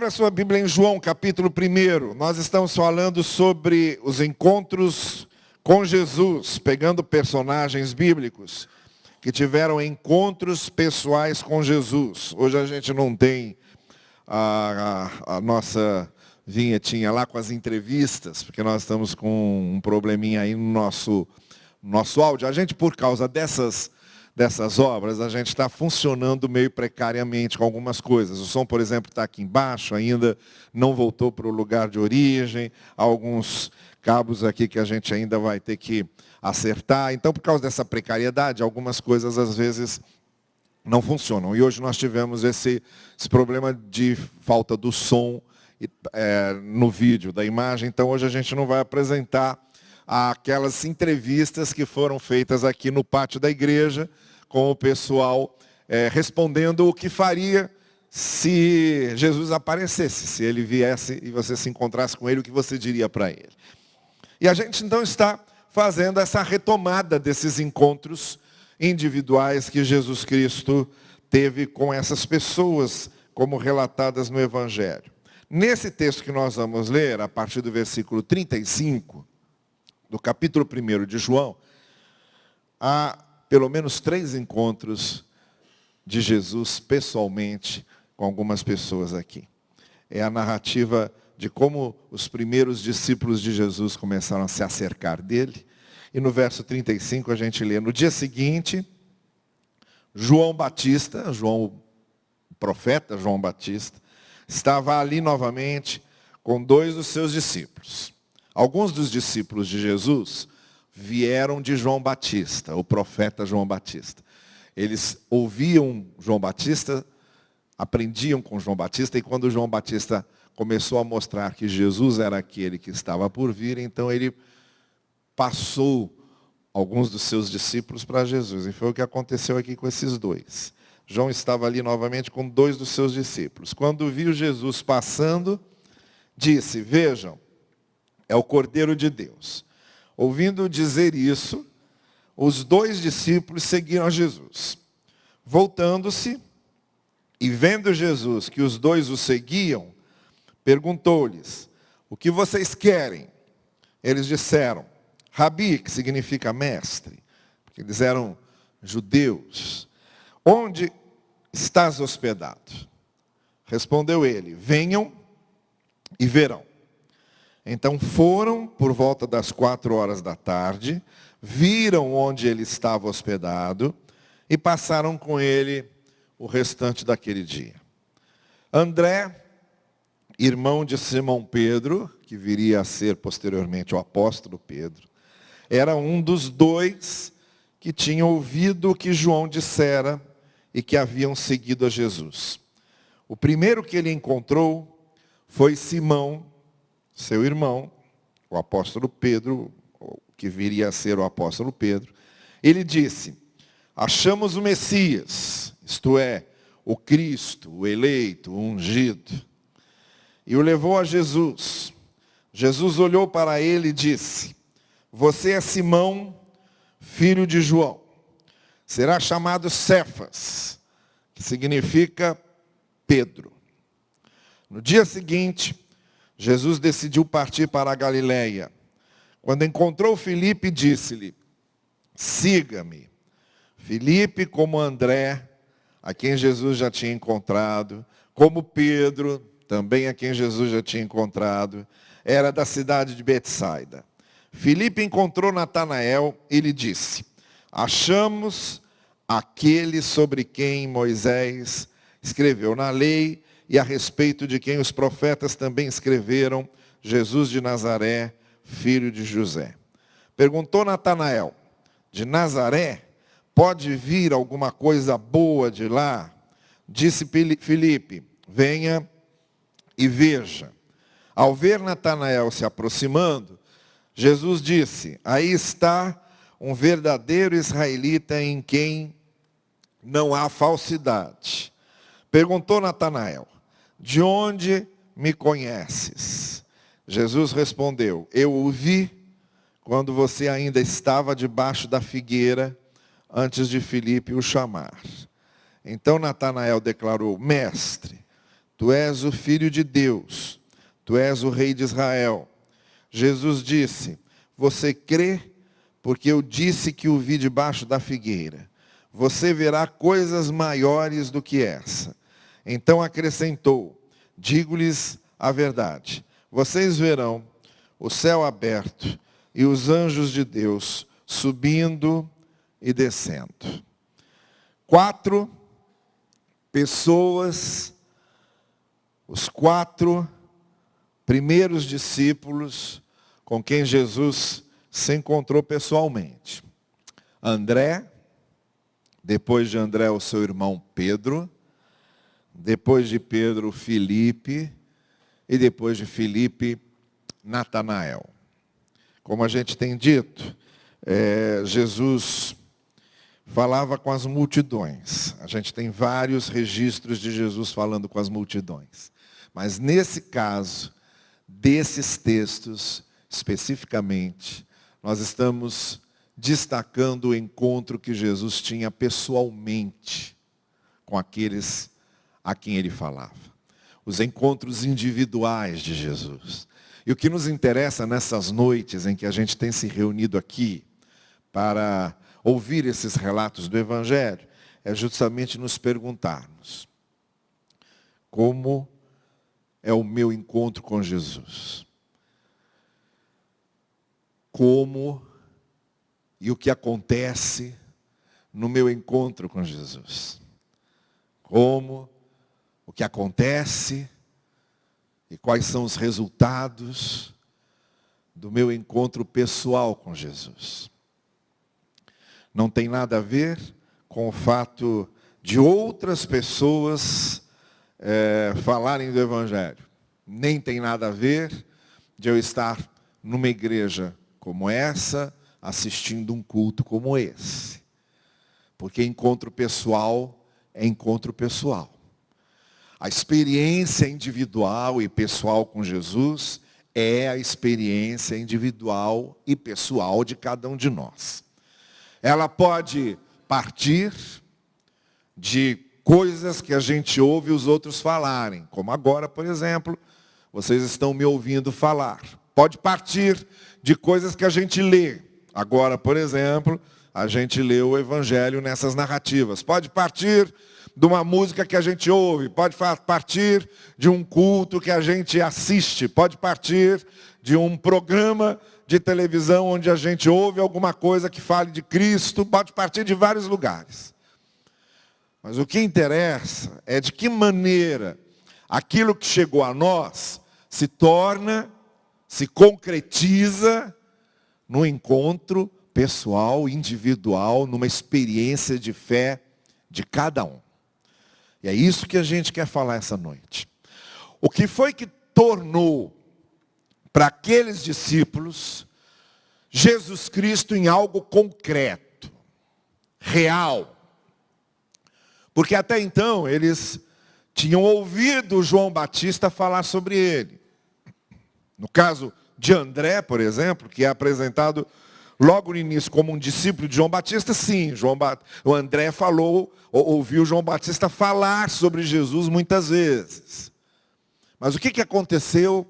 Abra sua Bíblia em João, capítulo 1. Nós estamos falando sobre os encontros com Jesus, pegando personagens bíblicos que tiveram encontros pessoais com Jesus. Hoje a gente não tem a nossa vinhetinha lá com as entrevistas, porque nós estamos com um probleminha aí no nosso áudio. A gente, por causa dessas obras, a gente está funcionando meio precariamente com algumas coisas. O som, por exemplo, está aqui embaixo, ainda não voltou para o lugar de origem. Há alguns cabos aqui que a gente ainda vai ter que acertar. Então, por causa dessa precariedade, algumas coisas às vezes não funcionam. E hoje nós tivemos esse problema de falta do som no vídeo, da imagem. Então, hoje a gente não vai apresentar aquelas entrevistas que foram feitas aqui no pátio da igreja, com o pessoal respondendo o que faria se Jesus aparecesse, se ele viesse e você se encontrasse com ele, o que você diria para ele. E a gente então está fazendo essa retomada desses encontros individuais que Jesus Cristo teve com essas pessoas, como relatadas no Evangelho. Nesse texto que nós vamos ler, a partir do versículo 35, do capítulo 1 de João, há pelo menos 3 encontros de Jesus pessoalmente com algumas pessoas aqui. É a narrativa de como os primeiros discípulos de Jesus começaram a se acercar dele. E no verso 35 a gente lê: no dia seguinte, João Batista, o profeta João Batista, estava ali novamente com 2 dos seus discípulos. Alguns dos discípulos de Jesus vieram de João Batista, o profeta João Batista. Eles ouviam João Batista, aprendiam com João Batista, e quando João Batista começou a mostrar que Jesus era aquele que estava por vir, então ele passou alguns dos seus discípulos para Jesus. E foi o que aconteceu aqui com esses 2. João estava ali novamente com 2 dos seus discípulos. Quando viu Jesus passando, disse: vejam, é o Cordeiro de Deus. Ouvindo dizer isso, os 2 discípulos seguiram a Jesus. Voltando-se e vendo Jesus que os 2 o seguiam, perguntou-lhes: o que vocês querem? Eles disseram: Rabi, que significa mestre, porque eles eram judeus. Onde estás hospedado? Respondeu ele: venham e verão. Então foram por volta das 4 horas da tarde, viram onde ele estava hospedado e passaram com ele o restante daquele dia. André, irmão de Simão Pedro, que viria a ser posteriormente o apóstolo Pedro, era um dos 2 que tinham ouvido o que João dissera e que haviam seguido a Jesus. O primeiro que ele encontrou foi Simão, seu irmão, o apóstolo Pedro, que viria a ser o apóstolo Pedro. Ele disse: achamos o Messias, isto é, o Cristo, o eleito, o ungido. E o levou a Jesus. Jesus olhou para ele e disse: você é Simão, filho de João. Será chamado Cefas, que significa Pedro. No dia seguinte, Jesus decidiu partir para a Galileia. Quando encontrou Filipe, disse-lhe: siga-me. Filipe, como André, a quem Jesus já tinha encontrado, como Pedro, também a quem Jesus já tinha encontrado, era da cidade de Betsaida. Filipe encontrou Natanael e lhe disse: achamos aquele sobre quem Moisés escreveu na lei e a respeito de quem os profetas também escreveram, Jesus de Nazaré, filho de José. Perguntou Natanael: de Nazaré pode vir alguma coisa boa de lá? Disse Filipe: venha e veja. Ao ver Natanael se aproximando, Jesus disse: aí está um verdadeiro israelita em quem não há falsidade. Perguntou Natanael: de onde me conheces? Jesus respondeu: eu o vi quando você ainda estava debaixo da figueira, antes de Filipe o chamar. Então Natanael declarou: mestre, tu és o Filho de Deus, tu és o Rei de Israel. Jesus disse, você crê porque eu disse que o vi debaixo da figueira. Você verá coisas maiores do que essa. Então acrescentou, digo-lhes a verdade. Vocês verão o céu aberto e os anjos de Deus subindo e descendo. 4 pessoas, os 4 primeiros discípulos com quem Jesus se encontrou pessoalmente. André, depois de André o seu irmão Pedro, depois de Pedro Filipe e depois de Filipe Natanael. Como a gente tem dito, Jesus falava com as multidões. A gente tem vários registros de Jesus falando com as multidões. Mas nesse caso, desses textos, especificamente, nós estamos destacando o encontro que Jesus tinha pessoalmente com aqueles a quem ele falava. Os encontros individuais de Jesus. E o que nos interessa nessas noites em que a gente tem se reunido aqui para ouvir esses relatos do Evangelho, é justamente nos perguntarmos, como é o meu encontro com Jesus? Como e o que acontece no meu encontro com Jesus? Como, o que acontece e quais são os resultados do meu encontro pessoal com Jesus? Não tem nada a ver com o fato de outras pessoas falarem do Evangelho. Nem tem nada a ver de eu estar numa igreja como essa, assistindo um culto como esse. Porque encontro pessoal é encontro pessoal. A experiência individual e pessoal com Jesus é a experiência individual e pessoal de cada um de nós. Ela pode partir de coisas que a gente ouve os outros falarem, como agora, por exemplo, vocês estão me ouvindo falar. Pode partir de coisas que a gente lê. Agora, por exemplo, a gente lê o Evangelho nessas narrativas. Pode partir de uma música que a gente ouve. Pode partir de um culto que a gente assiste. Pode partir de um programa de televisão onde a gente ouve alguma coisa que fale de Cristo. Pode partir de vários lugares. Mas o que interessa é de que maneira aquilo que chegou a nós se torna, se concretiza no encontro pessoal, individual, numa experiência de fé de cada um. E é isso que a gente quer falar essa noite. O que foi que tornou para aqueles discípulos Jesus Cristo em algo concreto, real? Porque até então eles tinham ouvido João Batista falar sobre ele. No caso de André, por exemplo, que é apresentado logo no início como um discípulo de João Batista, sim, o André ouviu João Batista falar sobre Jesus muitas vezes. Mas o que aconteceu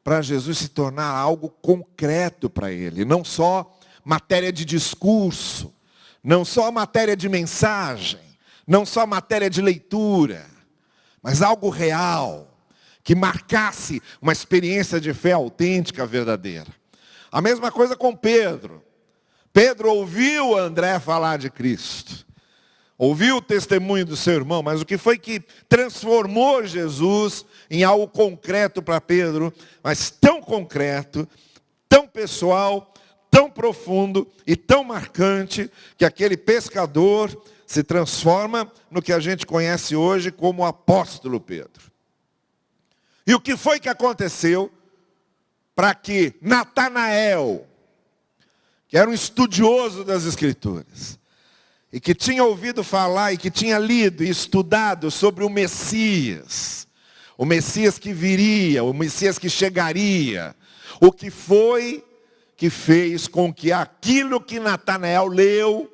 para Jesus se tornar algo concreto para ele? Não só matéria de discurso, não só matéria de mensagem, não só matéria de leitura, mas algo real, que marcasse uma experiência de fé autêntica, verdadeira. A mesma coisa com Pedro. Pedro ouviu André falar de Cristo. Ouviu o testemunho do seu irmão, mas o que foi que transformou Jesus em algo concreto para Pedro, mas tão concreto, tão pessoal, tão profundo e tão marcante, que aquele pescador se transforma no que a gente conhece hoje como o apóstolo Pedro. E o que foi que aconteceu para que Natanael, que era um estudioso das Escrituras, e que tinha ouvido falar e que tinha lido e estudado sobre o Messias que viria, o Messias que chegaria, o que foi que fez com que aquilo que Natanael leu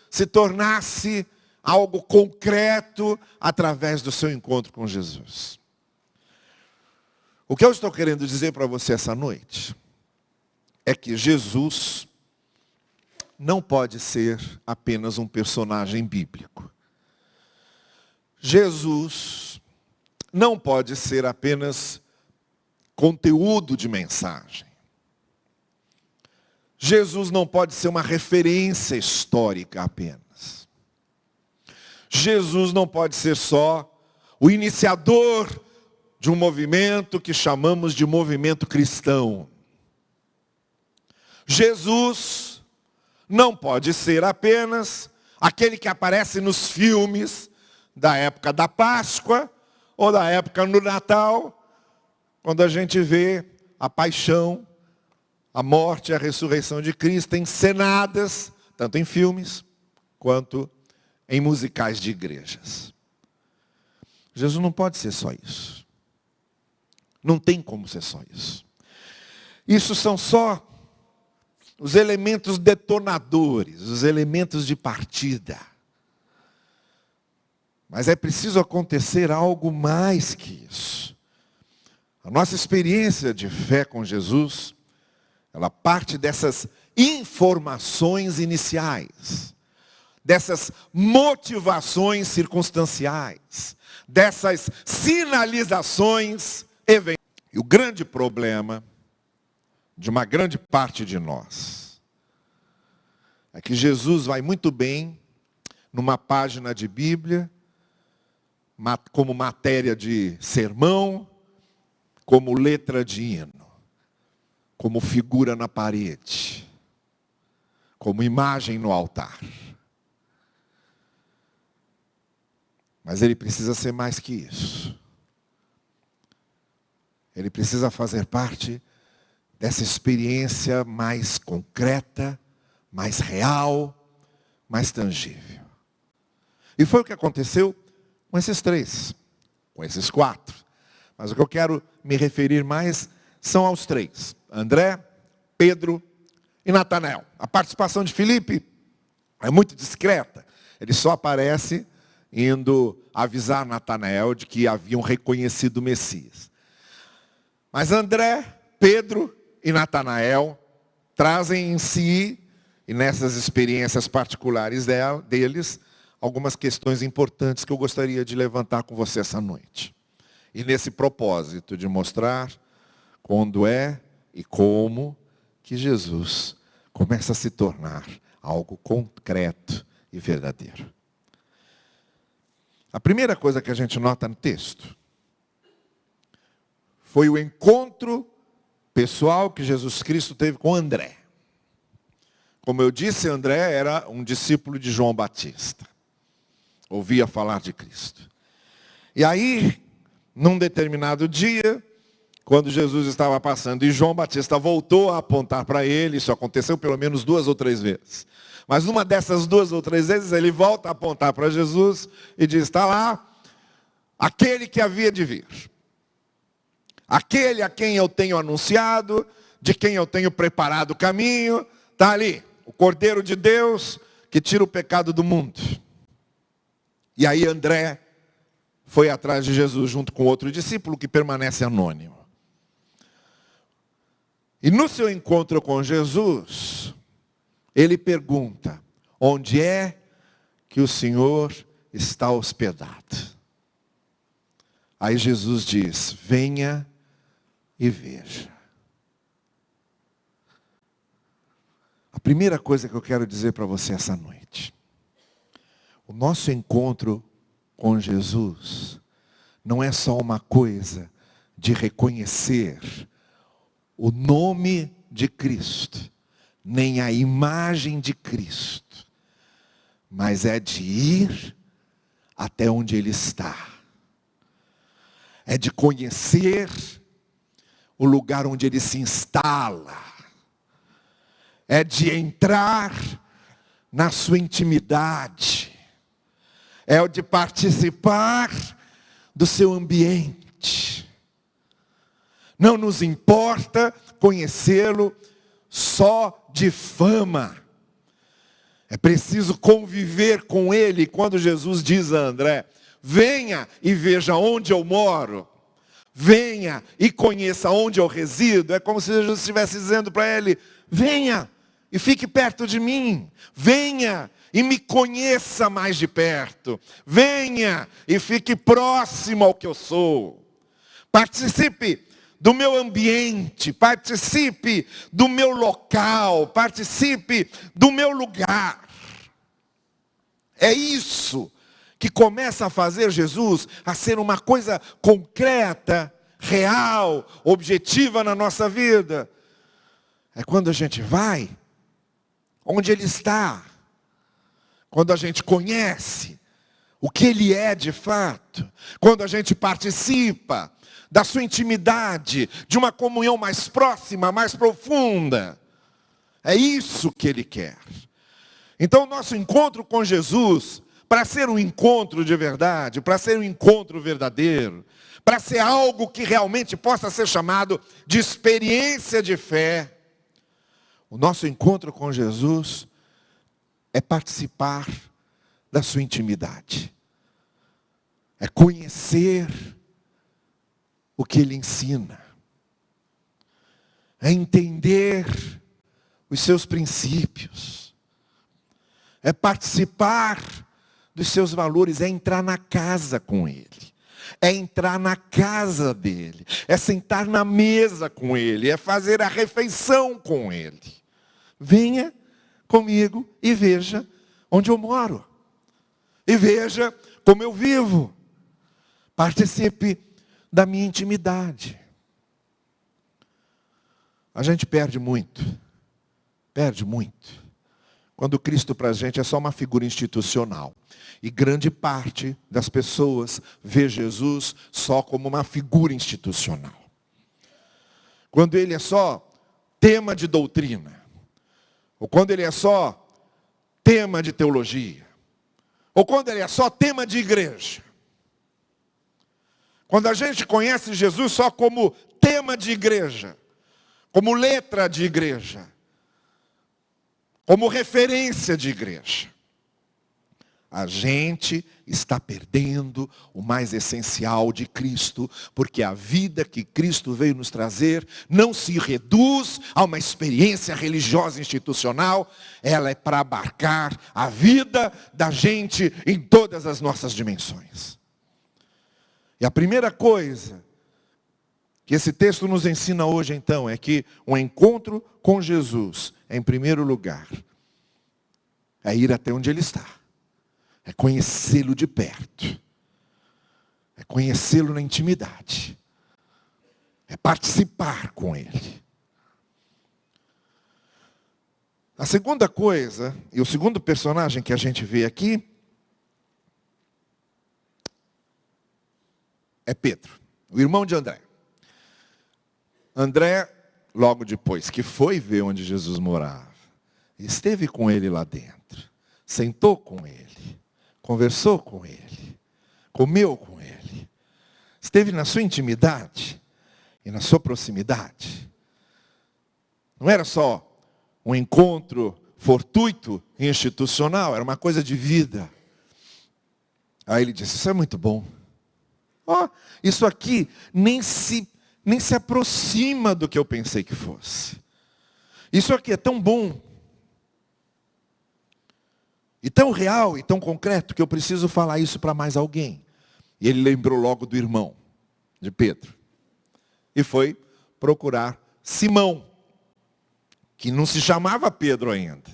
se tornasse algo concreto através do seu encontro com Jesus? O que eu estou querendo dizer para você essa noite é que Jesus não pode ser apenas um personagem bíblico. Jesus não pode ser apenas conteúdo de mensagem. Jesus não pode ser uma referência histórica apenas. Jesus não pode ser só o iniciador de um movimento que chamamos de movimento cristão. Jesus não pode ser apenas aquele que aparece nos filmes da época da Páscoa ou da época do Natal, quando a gente vê a paixão, a morte e a ressurreição de Cristo encenadas, tanto em filmes quanto em musicais de igrejas. Jesus não pode ser só isso. Não tem como ser só isso. Isso são só os elementos detonadores, os elementos de partida. Mas é preciso acontecer algo mais que isso. A nossa experiência de fé com Jesus, ela parte dessas informações iniciais, dessas motivações circunstanciais, dessas sinalizações eventuais. E o grande problema de uma grande parte de nós é que Jesus vai muito bem numa página de Bíblia, como matéria de sermão, como letra de hino, como figura na parede, como imagem no altar. Mas ele precisa ser mais que isso. Ele precisa fazer parte dessa experiência mais concreta, mais real, mais tangível. E foi o que aconteceu com esses três, com esses quatro. Mas o que eu quero me referir mais são aos três: André, Pedro e Natanael. A participação de Filipe é muito discreta. Ele só aparece indo avisar Natanael de que haviam reconhecido o Messias. Mas André, Pedro e Natanael trazem em si, e nessas experiências particulares deles, algumas questões importantes que eu gostaria de levantar com você essa noite. E nesse propósito de mostrar quando é e como que Jesus começa a se tornar algo concreto e verdadeiro. A primeira coisa que a gente nota no texto foi o encontro pessoal que Jesus Cristo teve com André. Como eu disse, André era um discípulo de João Batista. Ouvia falar de Cristo. E aí, num determinado dia, quando Jesus estava passando e João Batista voltou a apontar para ele, isso aconteceu pelo menos 2 ou 3 vezes. Mas numa dessas 2 ou 3 vezes, ele volta a apontar para Jesus e diz: está lá aquele que havia de vir. Aquele a quem eu tenho anunciado, de quem eu tenho preparado o caminho, está ali, o Cordeiro de Deus que tira o pecado do mundo. E aí André foi atrás de Jesus junto com outro discípulo que permanece anônimo. E no seu encontro com Jesus, ele pergunta: onde é que o Senhor está hospedado? Aí Jesus diz: venha e veja. A primeira coisa que eu quero dizer para você essa noite: o nosso encontro com Jesus não é só uma coisa de reconhecer o nome de Cristo, nem a imagem de Cristo, mas é de ir até onde Ele está. É de conhecer o lugar onde Ele se instala. É de entrar na sua intimidade. É de participar do seu ambiente. Não nos importa conhecê-lo só de fama. É preciso conviver com Ele. Quando Jesus diz a André: venha e veja onde eu moro, venha e conheça onde eu resido, é como se Jesus estivesse dizendo para ele, venha e fique perto de mim, venha e me conheça mais de perto, venha e fique próximo ao que eu sou, participe do meu ambiente, participe do meu local, participe do meu lugar. É isso que começa a fazer Jesus a ser uma coisa concreta, real, objetiva na nossa vida. É quando a gente vai onde Ele está, quando a gente conhece o que Ele é de fato, quando a gente participa da sua intimidade, de uma comunhão mais próxima, mais profunda. É isso que Ele quer. Então o nosso encontro com Jesus, para ser um encontro de verdade, para ser um encontro verdadeiro, para ser algo que realmente possa ser chamado de experiência de fé, o nosso encontro com Jesus é participar da sua intimidade. É conhecer o que Ele ensina. É entender os seus princípios. É participar dos seus valores, é entrar na casa com Ele. É entrar na casa dEle. É sentar na mesa com Ele. É fazer a refeição com Ele. Venha comigo e veja onde eu moro. E veja como eu vivo. Participe da minha intimidade. A gente perde muito. Perde muito. Quando Cristo para a gente é só uma figura institucional. E grande parte das pessoas vê Jesus só como uma figura institucional. Quando Ele é só tema de doutrina. Ou quando Ele é só tema de teologia. Ou quando Ele é só tema de igreja. Quando a gente conhece Jesus só como tema de igreja. Como letra de igreja. Como referência de igreja. A gente está perdendo o mais essencial de Cristo, porque a vida que Cristo veio nos trazer não se reduz a uma experiência religiosa institucional, ela é para abarcar a vida da gente em todas as nossas dimensões. E a primeira coisa que esse texto nos ensina hoje, então, é que um encontro com Jesus, em primeiro lugar, é ir até onde Ele está. É conhecê-lo de perto. É conhecê-lo na intimidade. É participar com Ele. A segunda coisa, e o segundo personagem que a gente vê aqui, é Pedro, o irmão de André. André, logo depois que foi ver onde Jesus morava, esteve com ele lá dentro, sentou com ele, conversou com ele, comeu com ele, esteve na sua intimidade e na sua proximidade. Não era só um encontro fortuito e institucional, era uma coisa de vida. Aí ele disse, isso é muito bom. Isso aqui nem se aproxima do que eu pensei que fosse. Isso aqui é tão bom. E tão real e tão concreto que eu preciso falar isso para mais alguém. E ele lembrou logo do irmão de Pedro. E foi procurar Simão, que não se chamava Pedro ainda.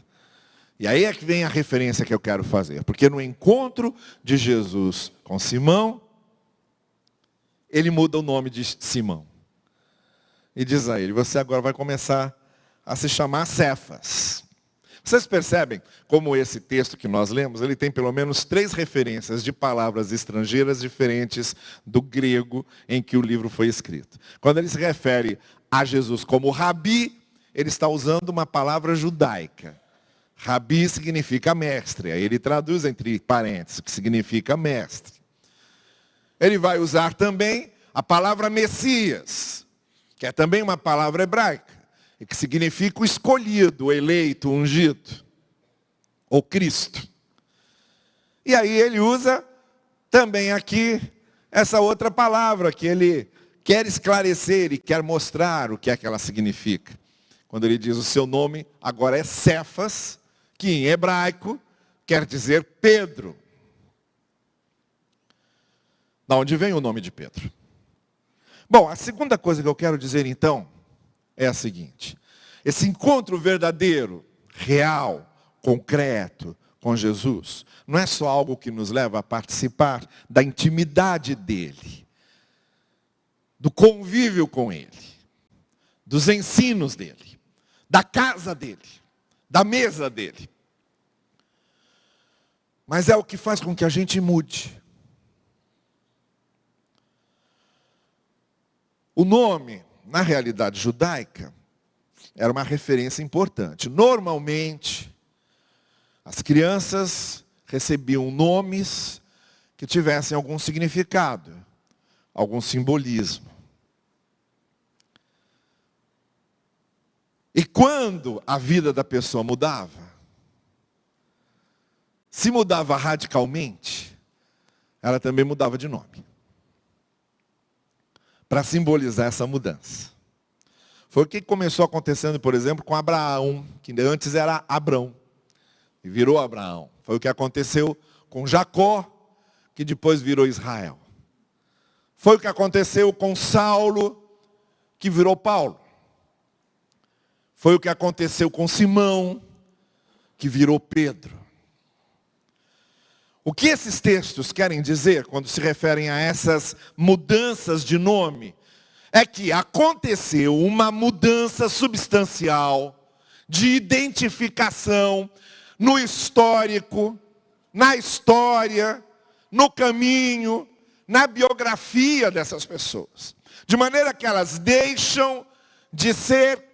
E aí é que vem a referência que eu quero fazer. Porque no encontro de Jesus com Simão, ele muda o nome de Simão. E diz a ele, você agora vai começar a se chamar Cefas. Vocês percebem como esse texto que nós lemos, ele tem pelo menos 3 referências de palavras estrangeiras diferentes do grego em que o livro foi escrito. Quando ele se refere a Jesus como Rabi, ele está usando uma palavra judaica. Rabi significa mestre, aí ele traduz entre parênteses, que significa mestre. Ele vai usar também a palavra Messias, que é também uma palavra hebraica, e que significa o escolhido, o eleito, o ungido, ou Cristo. E aí ele usa também aqui essa outra palavra que ele quer esclarecer e quer mostrar o que é que ela significa. Quando ele diz o seu nome agora é Cefas, que em hebraico quer dizer Pedro. Da onde vem o nome de Pedro? Bom, a segunda coisa que eu quero dizer então é a seguinte. Esse encontro verdadeiro, real, concreto com Jesus, não é só algo que nos leva a participar da intimidade dele, do convívio com ele, dos ensinos dele, da casa dele, da mesa dele. Mas é o que faz com que a gente mude. O nome, na realidade judaica, era uma referência importante. Normalmente, as crianças recebiam nomes que tivessem algum significado, algum simbolismo. E quando a vida da pessoa mudava, se mudava radicalmente, ela também mudava de nome. Para simbolizar essa mudança. Foi o que começou acontecendo, por exemplo, com Abraão, que antes era Abrão, e virou Abraão. Foi o que aconteceu com Jacó, que depois virou Israel. Foi o que aconteceu com Saulo, que virou Paulo. Foi o que aconteceu com Simão, que virou Pedro. O que esses textos querem dizer, quando se referem a essas mudanças de nome, é que aconteceu uma mudança substancial de identificação no histórico, na história, no caminho, na biografia dessas pessoas. De maneira que elas deixam de ser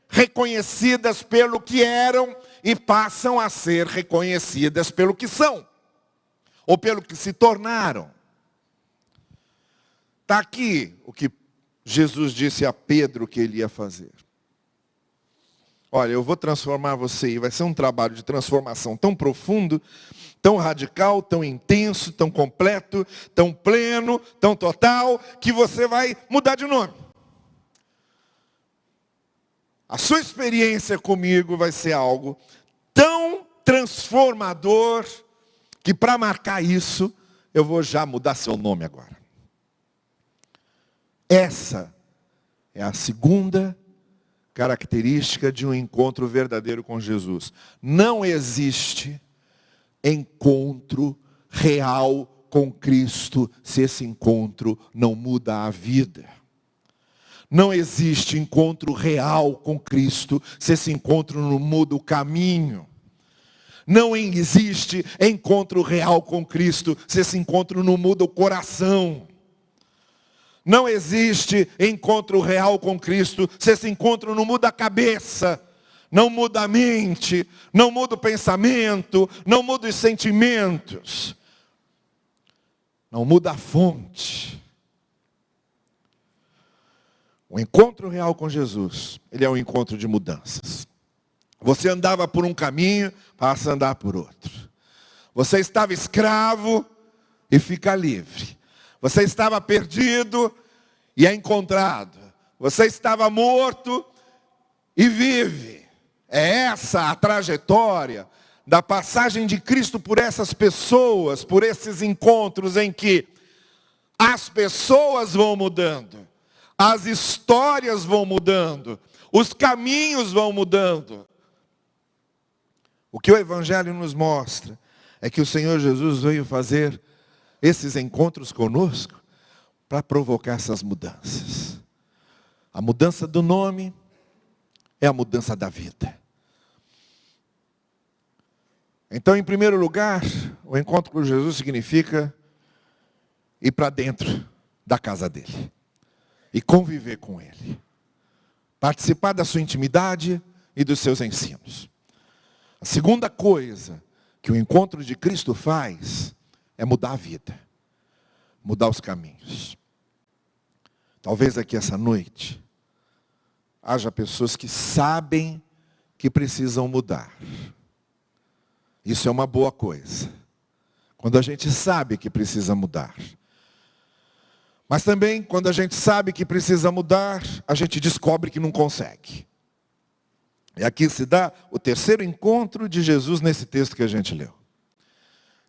reconhecidas pelo que eram e passam a ser reconhecidas pelo que são. Ou pelo que se tornaram. Está aqui o que Jesus disse a Pedro que ele ia fazer. Olha, eu vou transformar você, e vai ser um trabalho de transformação tão profundo, tão radical, tão intenso, tão completo, tão pleno, tão total, que você vai mudar de nome. A sua experiência comigo vai ser algo tão transformador, que para marcar isso, eu vou já mudar seu nome agora. Essa é a segunda característica de um encontro verdadeiro com Jesus. Não existe encontro real com Cristo se esse encontro não muda a vida. Não existe encontro real com Cristo se esse encontro não muda o caminho. Não existe encontro real com Cristo se esse encontro não muda o coração. Não existe encontro real com Cristo se esse encontro não muda a cabeça, não muda a mente, não muda o pensamento, não muda os sentimentos, não muda a fonte. O encontro real com Jesus, ele é um encontro de mudanças. Você andava por um caminho, passa a andar por outro. Você estava escravo e fica livre. Você estava perdido e é encontrado. Você estava morto e vive. É essa a trajetória da passagem de Cristo por essas pessoas, por esses encontros em que as pessoas vão mudando, as histórias vão mudando, os caminhos vão mudando. O que o Evangelho nos mostra é que o Senhor Jesus veio fazer esses encontros conosco para provocar essas mudanças. A mudança do nome é a mudança da vida. Então, em primeiro lugar, o encontro com Jesus significa ir para dentro da casa dele e conviver com ele. Participar da sua intimidade e dos seus ensinos. A segunda coisa que o encontro de Cristo faz é mudar a vida, mudar os caminhos. Talvez aqui essa noite haja pessoas que sabem que precisam mudar. Isso é uma boa coisa, quando a gente sabe que precisa mudar. Mas também, quando a gente sabe que precisa mudar, a gente descobre que não consegue. E aqui se dá o terceiro encontro de Jesus nesse texto que a gente leu.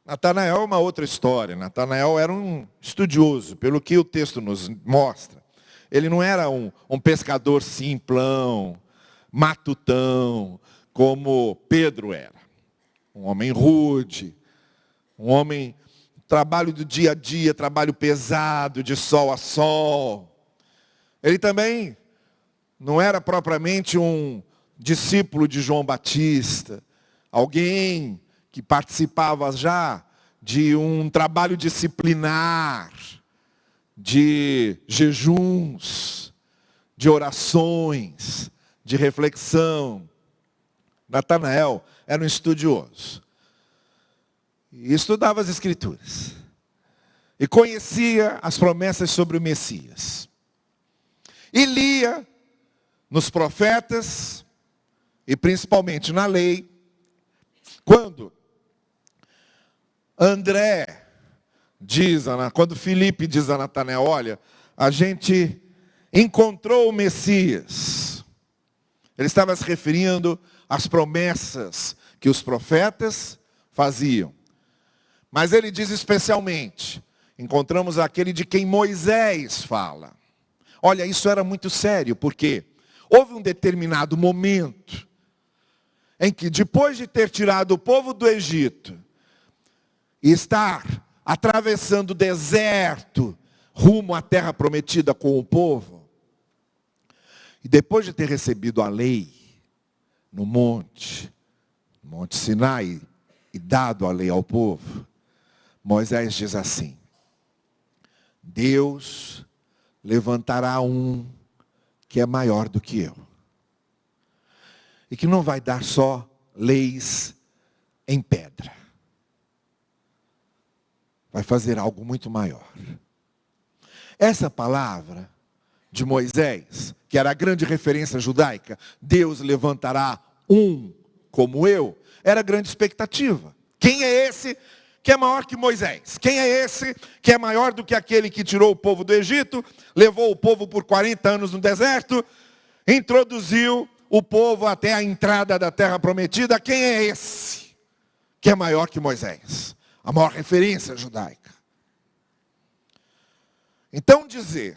Natanael é uma outra história. Natanael era um estudioso, pelo que o texto nos mostra. Ele não era um pescador simplão, matutão, como Pedro era. Um homem rude, um homem, trabalho do dia a dia, trabalho pesado, de sol a sol. Ele também não era propriamente um discípulo de João Batista, alguém que participava já de um trabalho disciplinar, de jejuns, de orações, de reflexão. Natanael era um estudioso. E estudava as Escrituras. E conhecia as promessas sobre o Messias. E lia nos profetas, e principalmente na lei, quando quando Filipe diz a Natanael, olha, a gente encontrou o Messias. Ele estava se referindo às promessas que os profetas faziam. Mas ele diz especialmente, encontramos aquele de quem Moisés fala. Olha, isso era muito sério, porque houve um determinado momento em que, depois de ter tirado o povo do Egito e estar atravessando o deserto rumo à terra prometida com o povo, e depois de ter recebido a lei no Monte Sinai, e dado a lei ao povo, Moisés diz assim: Deus levantará um que é maior do que eu. E que não vai dar só leis em pedra. Vai fazer algo muito maior. Essa palavra de Moisés, que era a grande referência judaica, Deus levantará um como eu, era a grande expectativa. Quem é esse que é maior que Moisés? Quem é esse que é maior do que aquele que tirou o povo do Egito, levou o povo por 40 anos no deserto, introduziu o povo até a entrada da terra prometida? Quem é esse que é maior que Moisés? A maior referência judaica. Então dizer,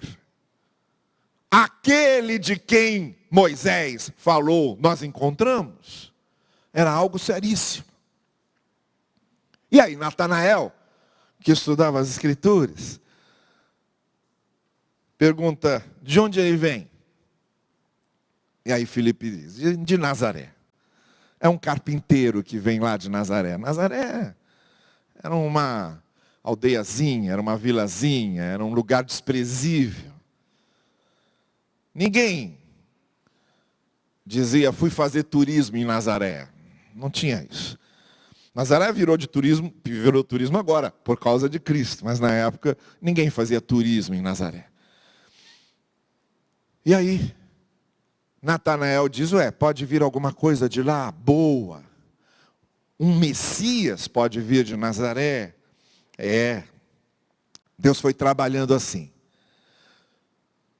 aquele de quem Moisés falou, nós encontramos, era algo seríssimo. E aí Natanael, que estudava as Escrituras, pergunta, de onde ele vem? E aí Filipe diz, de Nazaré. É um carpinteiro que vem lá de Nazaré. Nazaré era uma aldeiazinha, era uma vilazinha, era um lugar desprezível. Ninguém dizia, fui fazer turismo em Nazaré. Não tinha isso. Nazaré virou turismo agora, por causa de Cristo. Mas na época, ninguém fazia turismo em Nazaré. E aí, Natanael diz, pode vir alguma coisa de lá, boa. Um Messias pode vir de Nazaré. Deus foi trabalhando assim.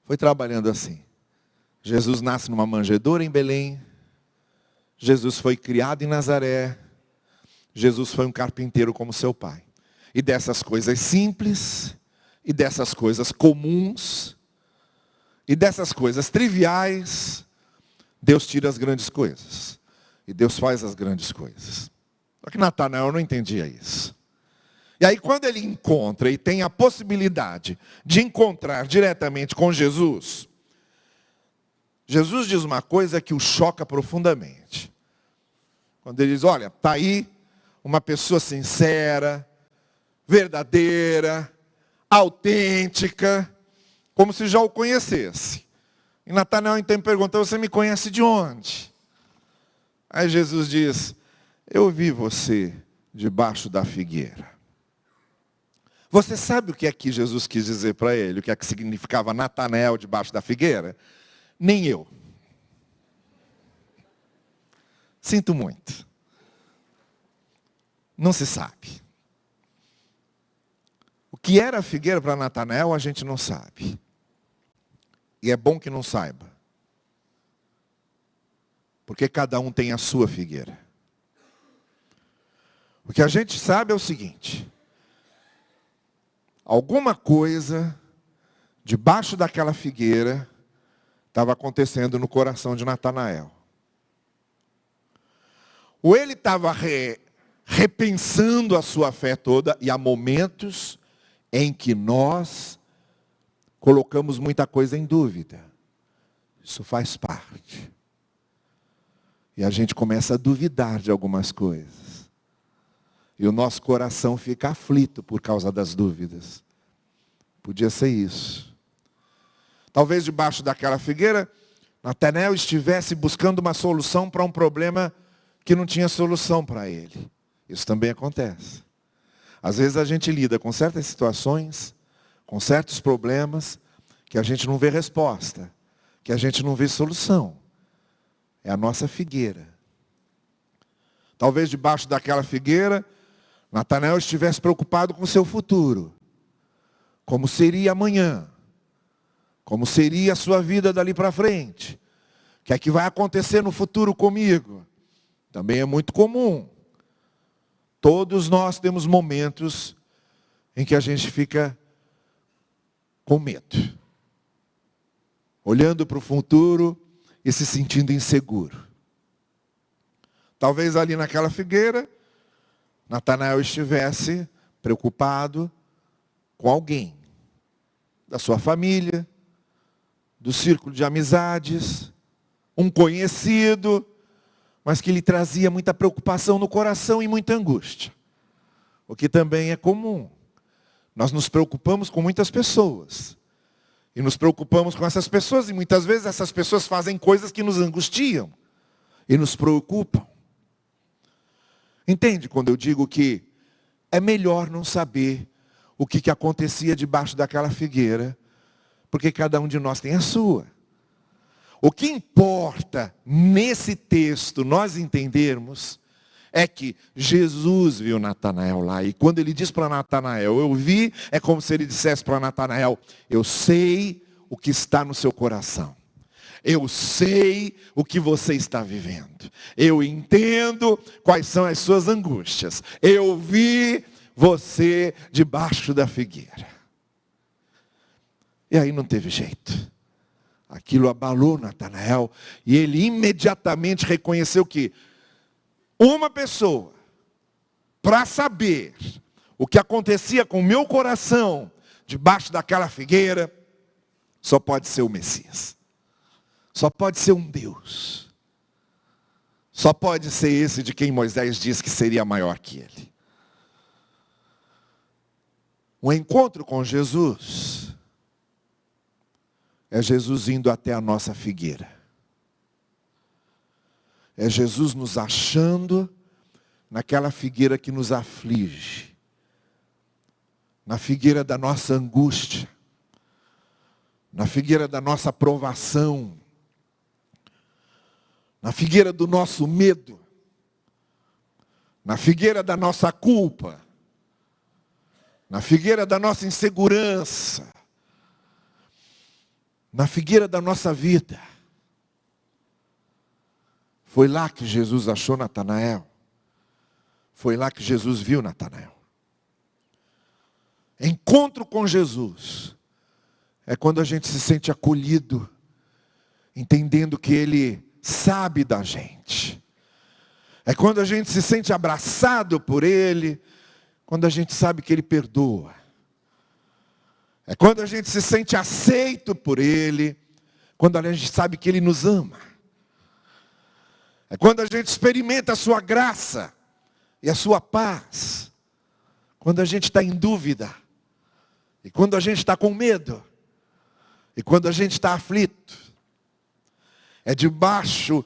Foi trabalhando assim. Jesus nasce numa manjedoura em Belém. Jesus foi criado em Nazaré. Jesus foi um carpinteiro como seu pai. E dessas coisas simples, e dessas coisas comuns, e dessas coisas triviais, Deus tira as grandes coisas. E Deus faz as grandes coisas. Só que Natanael não entendia isso. E aí quando ele encontra e tem a possibilidade de encontrar diretamente com Jesus, Jesus diz uma coisa que o choca profundamente. Quando ele diz, olha, está aí uma pessoa sincera, verdadeira, autêntica, como se já o conhecesse. E Natanael então pergunta, você me conhece de onde? Aí Jesus diz, eu vi você debaixo da figueira. Você sabe o que é que Jesus quis dizer para ele? O que é que significava Natanael debaixo da figueira? Nem eu. Sinto muito. Não se sabe. O que era a figueira para Natanael, a gente não sabe. E é bom que não saiba. Porque cada um tem a sua figueira. O que a gente sabe é o seguinte: alguma coisa debaixo daquela figueira estava acontecendo no coração de Natanael. Ou ele estava repensando a sua fé toda, e há momentos em que nós colocamos muita coisa em dúvida. Isso faz parte. E a gente começa a duvidar de algumas coisas. E o nosso coração fica aflito por causa das dúvidas. Podia ser isso. Talvez debaixo daquela figueira, Natanael estivesse buscando uma solução para um problema que não tinha solução para ele. Isso também acontece. Às vezes a gente lida com certas situações, com certos problemas, que a gente não vê resposta, que a gente não vê solução. É a nossa figueira. Talvez debaixo daquela figueira, Natanael estivesse preocupado com o seu futuro. Como seria amanhã? Como seria a sua vida dali para frente? O que é que vai acontecer no futuro comigo? Também é muito comum. Todos nós temos momentos em que a gente fica com medo. Olhando para o futuro e se sentindo inseguro. Talvez ali naquela figueira, Natanael estivesse preocupado com alguém. Da sua família, do círculo de amizades, um conhecido, mas que lhe trazia muita preocupação no coração e muita angústia. O que também é comum. Nós nos preocupamos com muitas pessoas. E nos preocupamos com essas pessoas, e muitas vezes essas pessoas fazem coisas que nos angustiam e nos preocupam. Entende quando eu digo que é melhor não saber o que acontecia debaixo daquela figueira, porque cada um de nós tem a sua. O que importa nesse texto nós entendermos é que Jesus viu Natanael lá. E quando ele diz para Natanael, eu vi, é como se ele dissesse para Natanael, eu sei o que está no seu coração. Eu sei o que você está vivendo. Eu entendo quais são as suas angústias. Eu vi você debaixo da figueira. E aí não teve jeito. Aquilo abalou Natanael e ele imediatamente reconheceu que uma pessoa, para saber o que acontecia com o meu coração debaixo daquela figueira, só pode ser o Messias. Só pode ser um Deus. Só pode ser esse de quem Moisés disse que seria maior que ele. O encontro com Jesus é Jesus indo até a nossa figueira. É Jesus nos achando naquela figueira que nos aflige. Na figueira da nossa angústia. Na figueira da nossa provação. Na figueira do nosso medo. Na figueira da nossa culpa. Na figueira da nossa insegurança. Na figueira da nossa vida. Foi lá que Jesus achou Natanael. Foi lá que Jesus viu Natanael. Encontro com Jesus é quando a gente se sente acolhido, entendendo que Ele sabe da gente. É quando a gente se sente abraçado por Ele, quando a gente sabe que Ele perdoa. É quando a gente se sente aceito por Ele, quando a gente sabe que Ele nos ama. É quando a gente experimenta a sua graça e a sua paz. Quando a gente está em dúvida. E quando a gente está com medo. E quando a gente está aflito. É debaixo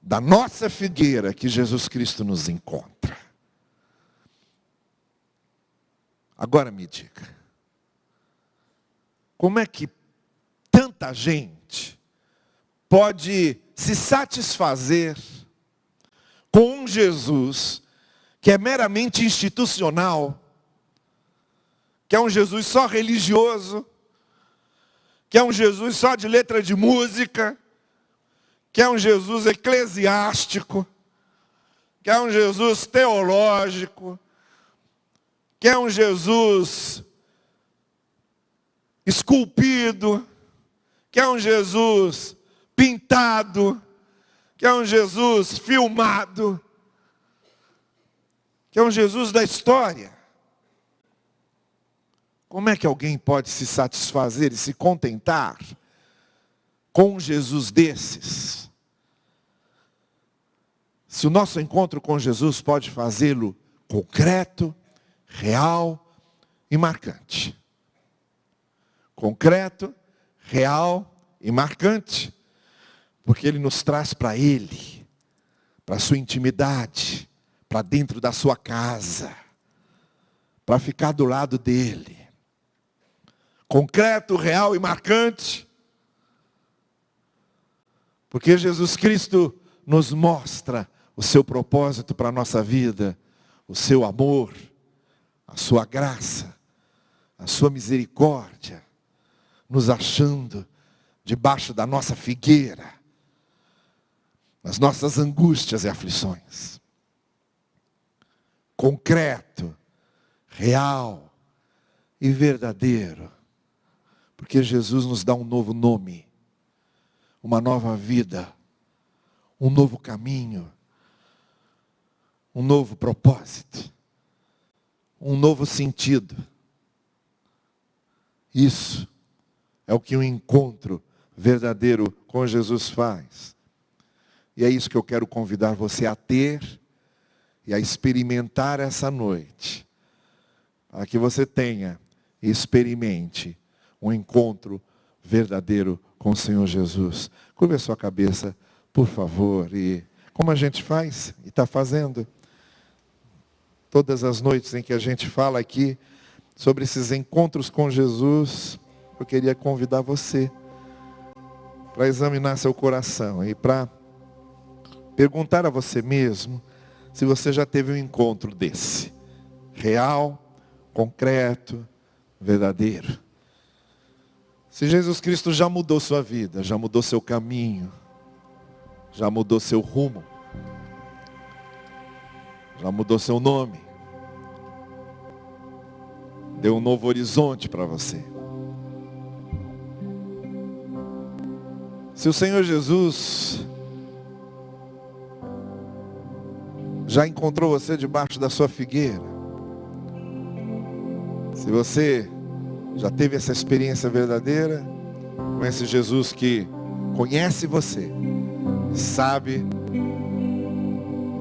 da nossa figueira que Jesus Cristo nos encontra. Agora me diga. Como é que tanta gente pode se satisfazer com um Jesus que é meramente institucional, que é um Jesus só religioso, que é um Jesus só de letra de música, que é um Jesus eclesiástico, que é um Jesus teológico, que é um Jesus esculpido, que é um Jesus pintado, que é um Jesus filmado, que é um Jesus da história. Como é que alguém pode se satisfazer e se contentar com um Jesus desses? Se o nosso encontro com Jesus pode fazê-lo concreto, real e marcante. Concreto, real e marcante. Porque Ele nos traz para Ele, para a sua intimidade, para dentro da sua casa, para ficar do lado dEle. Concreto, real e marcante. Porque Jesus Cristo nos mostra o seu propósito para a nossa vida, o seu amor, a sua graça, a sua misericórdia, nos achando debaixo da nossa figueira, nas nossas angústias e aflições. Concreto, real e verdadeiro. Porque Jesus nos dá um novo nome, uma nova vida, um novo caminho, um novo propósito, um novo sentido. Isso é o que um encontro verdadeiro com Jesus faz. E é isso que eu quero convidar você a ter e a experimentar essa noite. Para que você tenha e experimente um encontro verdadeiro com o Senhor Jesus. Curve a sua cabeça, por favor. E como a gente faz e está fazendo todas as noites em que a gente fala aqui sobre esses encontros com Jesus, eu queria convidar você para examinar seu coração e para perguntar a você mesmo se você já teve um encontro desse, real, concreto, verdadeiro. Se Jesus Cristo já mudou sua vida, já mudou seu caminho, já mudou seu rumo, já mudou seu nome, deu um novo horizonte para você. Se o Senhor Jesus já encontrou você debaixo da sua figueira, se você já teve essa experiência verdadeira com esse Jesus que conhece você, sabe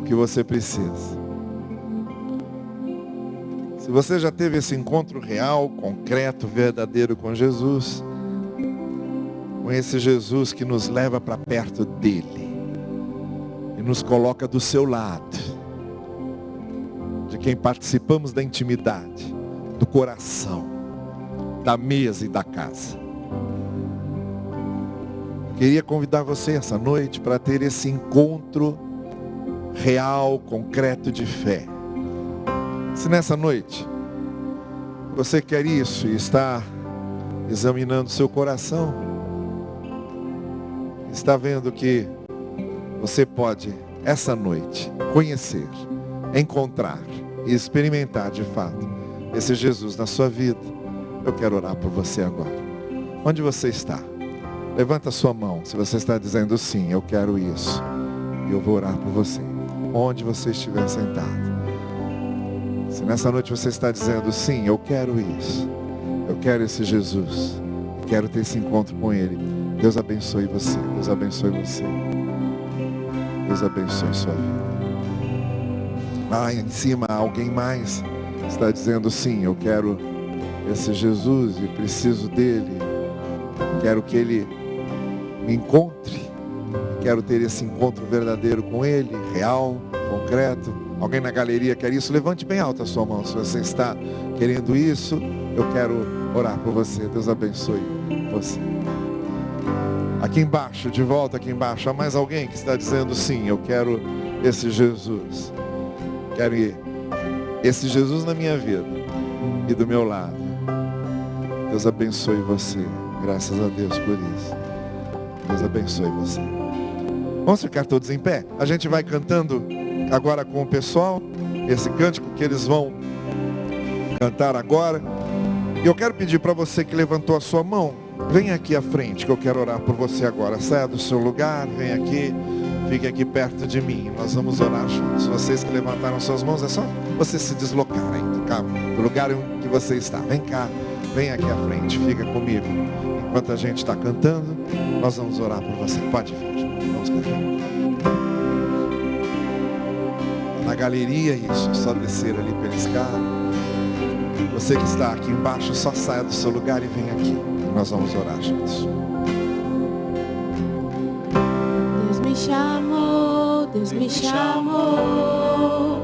o que você precisa. Se você já teve esse encontro real, concreto, verdadeiro com Jesus, com esse Jesus que nos leva para perto dele e nos coloca do seu lado, de quem participamos da intimidade, do coração, da mesa e da casa. Queria convidar você essa noite para ter esse encontro real, concreto de fé. Se nessa noite você quer isso e está examinando seu coração, está vendo que você pode, essa noite, conhecer, encontrar e experimentar de fato esse Jesus na sua vida, eu quero orar por você agora. Onde você está? Levanta a sua mão se você está dizendo sim, eu quero isso. E eu vou orar por você. Onde você estiver sentado. Se nessa noite você está dizendo sim, eu quero isso. Eu quero esse Jesus. Eu quero ter esse encontro com Ele. Deus abençoe você. Deus abençoe você. Deus abençoe sua vida. Lá em cima alguém mais está dizendo sim, eu quero esse Jesus e preciso dele. Quero que Ele me encontre. Quero ter esse encontro verdadeiro com Ele, real, concreto. Alguém na galeria quer isso? Levante bem alto a sua mão. Se você está querendo isso, eu quero orar por você. Deus abençoe você. Aqui embaixo, de volta aqui embaixo, há mais alguém que está dizendo sim, eu quero esse Jesus. Quero esse Jesus na minha vida e do meu lado. Deus abençoe você. Graças a Deus por isso. Deus abençoe você. Vamos ficar todos em pé? A gente vai cantando agora com o pessoal, esse cântico que eles vão cantar agora. E eu quero pedir para você que levantou a sua mão, vem aqui à frente que eu quero orar por você agora. Saia do seu lugar, vem aqui, fique aqui perto de mim. Nós vamos orar juntos. Vocês que levantaram suas mãos, é só você se deslocar do lugar em que você está. Vem cá, vem aqui à frente, fica comigo. Enquanto a gente está cantando, nós vamos orar por você. Pode vir, vamos cantar. Na galeria, isso, só descer ali pela escada. Você que está aqui embaixo, só saia do seu lugar e vem aqui. Nós vamos orar juntos. Deus me chamou, Deus me chamou.